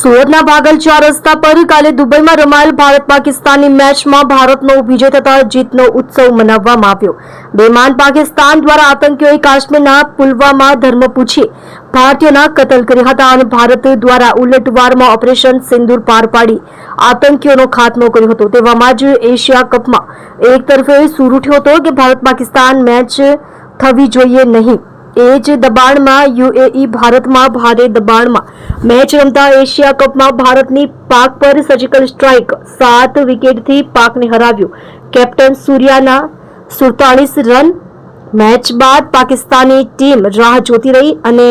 સુરતના ભાગલ 4 રસ્તા પર કાલે દુબઈમાં રમાયેલ ભારત પાકિસ્તાનની મેચમાં ભારતનો વિજય થતા જીતનો ઉત્સવ મનાવવામાં આવ્યો। બેમાન પાકિસ્તાન દ્વારા આતંકીઓએ કાશ્મીરના પુલવામા ધર્મ પૂછી ભારતીયોના કતલ કર્યા હતા અને ભારત દ્વારા ઉલટવારમાં ઓપરેશન સિંદૂર પાર પાડી આતંકીઓનો ખાત્મો કર્યો હતો। તેવામાં જ એશિયા કપમાં એક તરફે સૂર ઉઠ્યો હતો કે ભારત પાકિસ્તાન મેચ થવી જોઈએ નહીં। એ જ દબાણમાં યુએઈ ભારતમાં ભારે દબાણમાં મેચ રમતા એશિયા કપમાં ભારતની પાક પર સર્જિકલ સ્ટ્રાઇક 7 વિકેટથી પાકને હરાવ્યું। Captain સૂર્યાના 47 run. મેચ બાદ પાકિસ્તાની ટીમ રાહ જોતી રહી અને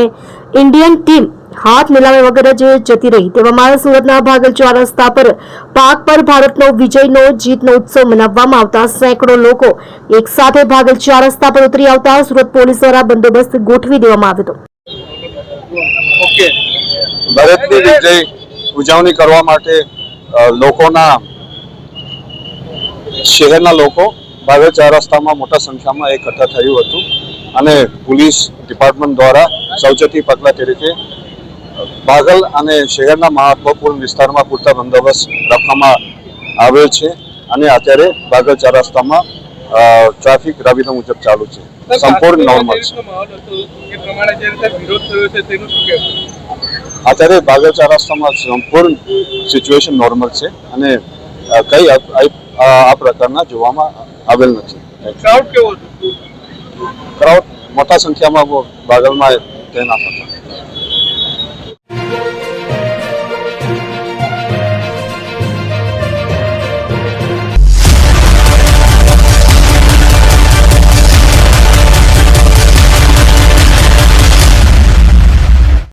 ઇન્ડિયન ટીમ હાથ મિલાવ્યા વગર જ જતી રહી। તેવામાં સુરતના ભાગલ 4 રસ્તા પર પાક પર ભારતનો વિજયનો જીતનો ઉત્સવ મનાવવામાં આવતા સેંકડો લોકો એક સાથે ભાગલ 4 રસ્તા પર ઉતરી આવતા સુરત પોલીસ દ્વારા બંદોબસ્ત ગોઠવી દેવામાં આવ્યો હતો। ઓકે, ભારતની વિજય ઉજવણી કરવા માટે લોકોના શહેરના લોકો ભાગલ 4 રસ્તામાં મોટા સંખ્યામાં એકઠા થયું હતું અને પોલીસ ડિપાર્ટમેન્ટ દ્વારા સાવચેતી પગલાં તરીકે ભાગલ અને શહેરના મહત્વપૂર્ણ વિસ્તારમાં પૂરતા બંદોબસ્ત રાખવામાં આવેલ છે અને અત્યારે ભાગલ 4 રસ્તામાં ટ્રાફિક રાબેતા મુજબ ચાલુ છે, સંપૂર્ણ નોર્મલ છે। અત્યારે ભાગલ 4 રસ્તામાં સંપૂર્ણ સિચ્યુએશન નોર્મલ છે અને કઈ આ પ્રકારના જોવામાં આવેલ નથી। ક્રાઉડ કેવો હતો? ક્રાઉડ મોટા સંખ્યામાં ભાગલમાં તૈનાત હતા।